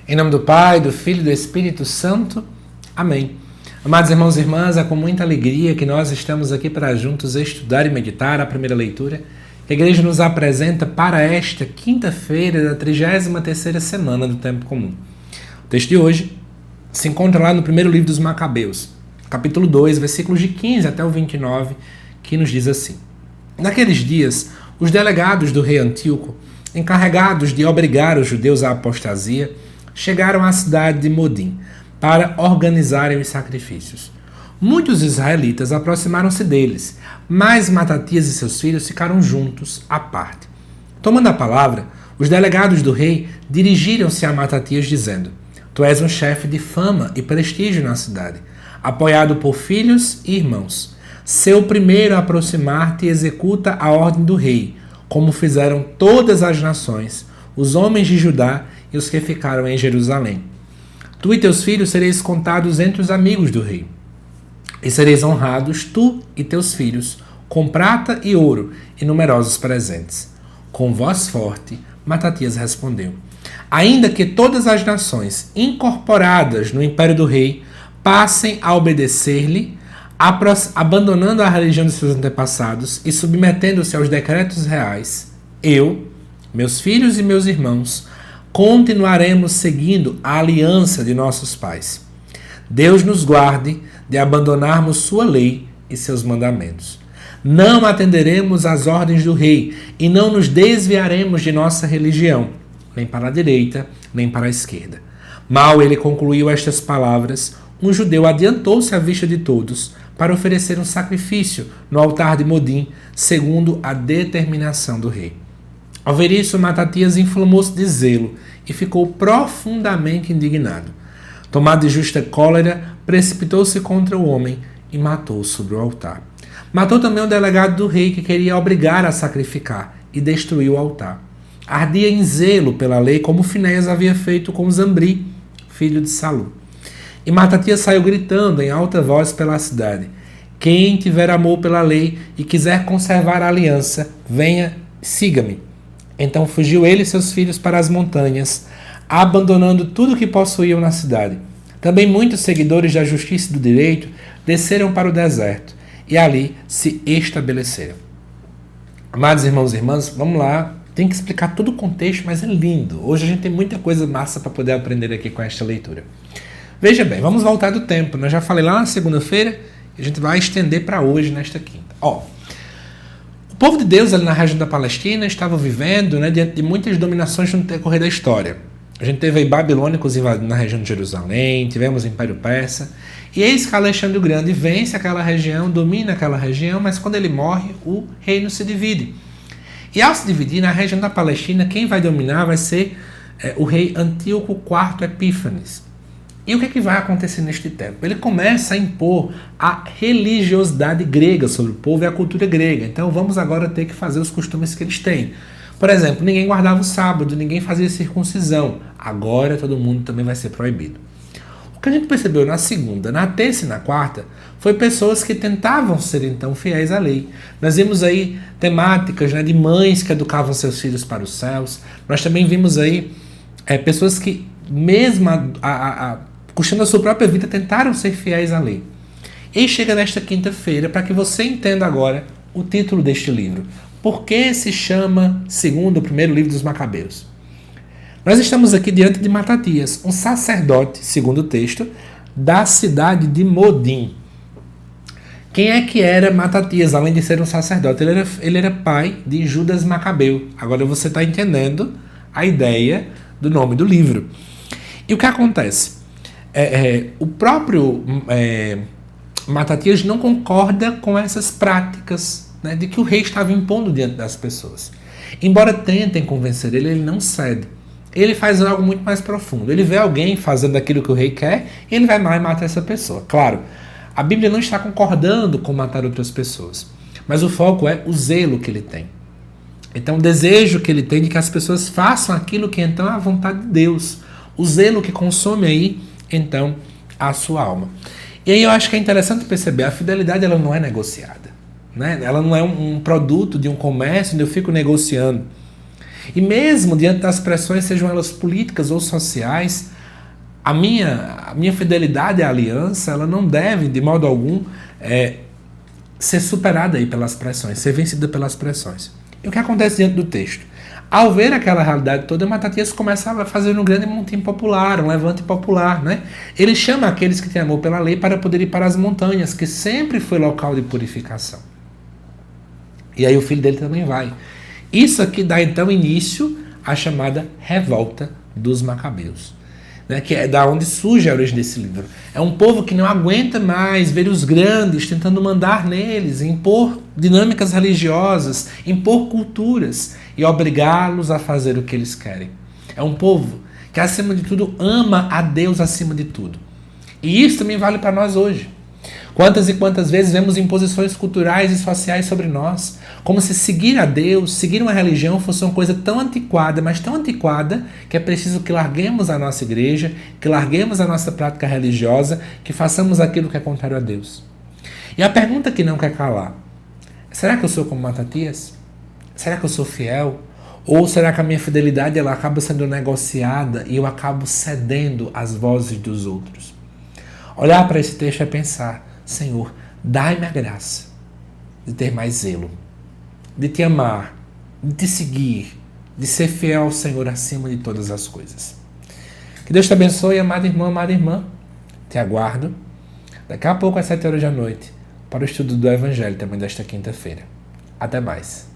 Em nome do Pai, do Filho e do Espírito Santo. Amém. Amados irmãos e irmãs, é com muita alegria que nós estamos aqui para juntos estudar e meditar a primeira leitura que a Igreja nos apresenta para esta quinta-feira da 33ª semana do Tempo Comum. O texto de hoje se encontra lá no primeiro livro dos Macabeus, capítulo 2, versículos de 15 até o 29, que nos diz assim: Naqueles dias, os delegados do rei Antíoco, encarregados de obrigar os judeus à apostasia, chegaram à cidade de Modim para organizarem os sacrifícios. Muitos israelitas aproximaram-se deles, mas Matatias e seus filhos ficaram juntos, à parte. Tomando a palavra, os delegados do rei dirigiram-se a Matatias dizendo: Tu és um chefe de fama e prestígio na cidade, apoiado por filhos e irmãos. Seu primeiro a aproximar-te executa a ordem do rei, como fizeram todas as nações, os homens de Judá e os que ficaram em Jerusalém. Tu e teus filhos sereis contados entre os amigos do rei, e sereis honrados, tu e teus filhos, com prata e ouro e numerosos presentes. Com voz forte, Matatias respondeu: Ainda que todas as nações incorporadas no império do rei passem a obedecer-lhe, abandonando a religião de seus antepassados e submetendo-se aos decretos reais, eu, meus filhos e meus irmãos, continuaremos seguindo a aliança de nossos pais. Deus nos guarde de abandonarmos sua lei e seus mandamentos. Não atenderemos às ordens do rei e não nos desviaremos de nossa religião, nem para a direita, nem para a esquerda. Mal ele concluiu estas palavras, um judeu adiantou-se à vista de todos para oferecer um sacrifício no altar de Modim, segundo a determinação do rei. Ao ver isso, Matatias inflamou-se de zelo e ficou profundamente indignado. Tomado de justa cólera, precipitou-se contra o homem e matou sobre o altar. Matou também o delegado do rei que queria obrigar a sacrificar e destruiu o altar. Ardia em zelo pela lei, como Finéias havia feito com Zambri, filho de Salu. E Matatias saiu gritando em alta voz pela cidade: Quem tiver amor pela lei e quiser conservar a aliança, venha, siga-me. Então fugiu ele e seus filhos para as montanhas, abandonando tudo o que possuíam na cidade. Também muitos seguidores da justiça e do direito desceram para o deserto e ali se estabeleceram. Amados irmãos e irmãs, vamos lá. Tem que explicar todo o contexto, mas é lindo. Hoje a gente tem muita coisa massa para poder aprender aqui com esta leitura. Veja bem, vamos voltar do tempo. Eu já falei lá na segunda-feira e a gente vai estender para hoje, nesta quinta. O povo de Deus ali na região da Palestina estava vivendo, diante de muitas dominações no decorrer da história. A gente teve aí babilônicos invadindo na região de Jerusalém, tivemos o Império Persa, e eis que Alexandre o Grande vence aquela região, domina aquela região, mas quando ele morre, o reino se divide. E ao se dividir, na região da Palestina, quem vai dominar vai ser o rei Antíoco IV Epífanes. E o que vai acontecer neste tempo? Ele começa a impor a religiosidade grega sobre o povo e a cultura grega. Então vamos agora ter que fazer os costumes que eles têm. Por exemplo, ninguém guardava o sábado, ninguém fazia circuncisão. Agora todo mundo também vai ser proibido. O que a gente percebeu na segunda, na terça e na quarta foi pessoas que tentavam ser então fiéis à lei. Nós vimos aí temáticas de mães que educavam seus filhos para os céus. Nós também vimos aí pessoas que mesmo custando a sua própria vida, tentaram ser fiéis à lei. E chega nesta quinta-feira para que você entenda agora o título deste livro. Por que se chama segundo o primeiro livro dos Macabeus? Nós estamos aqui diante de Matatias, um sacerdote, segundo o texto, da cidade de Modim. Quem é que era Matatias, além de ser um sacerdote? Ele era pai de Judas Macabeu. Agora você está entendendo a ideia do nome do livro. E o que acontece? O próprio Matatias não concorda com essas práticas de que o rei estava impondo diante das pessoas. Embora tentem convencer ele, ele não cede. Ele faz algo muito mais profundo. Ele vê alguém fazendo aquilo que o rei quer e ele vai lá e mata essa pessoa. Claro, a Bíblia não está concordando com matar outras pessoas, mas o foco é o zelo que ele tem. Então o desejo que ele tem de que as pessoas façam aquilo que então é a vontade de Deus. O zelo que consome aí então a sua alma. E aí eu acho que é interessante perceber, a fidelidade ela não é negociada, Ela não é um produto de um comércio onde eu fico negociando. E mesmo diante das pressões, sejam elas políticas ou sociais, a minha fidelidade à aliança, ela não deve, de modo algum, ser superada aí pelas pressões, ser vencida pelas pressões. E o que acontece diante do texto? Ao ver aquela realidade toda, Matatias começava a fazer um grande montim popular, um levante popular, né? Ele chama aqueles que têm amor pela lei para poder ir para as montanhas, que sempre foi local de purificação. E aí o filho dele também vai. Isso aqui dá então início à chamada revolta dos Macabeus, né, que é da onde surge a origem desse livro. É um povo que não aguenta mais ver os grandes tentando mandar neles, impor dinâmicas religiosas, impor culturas e obrigá-los a fazer o que eles querem. É um povo que, acima de tudo, ama a Deus acima de tudo. E isso também vale para nós hoje. Quantas e quantas vezes vemos imposições culturais e sociais sobre nós, como se seguir a Deus, seguir uma religião fosse uma coisa tão antiquada, mas tão antiquada, que é preciso que larguemos a nossa igreja, que larguemos a nossa prática religiosa, que façamos aquilo que é contrário a Deus. E a pergunta que não quer calar: será que eu sou como Matatias? Será que eu sou fiel? Ou será que a minha fidelidade ela acaba sendo negociada e eu acabo cedendo às vozes dos outros? Olhar para esse texto é pensar: Senhor, dai-me a graça de ter mais zelo, de te amar, de te seguir, de ser fiel ao Senhor acima de todas as coisas. Que Deus te abençoe, amado irmão, amada irmã. Te aguardo daqui a pouco às 7 horas da noite para o estudo do Evangelho também desta quinta-feira. Até mais.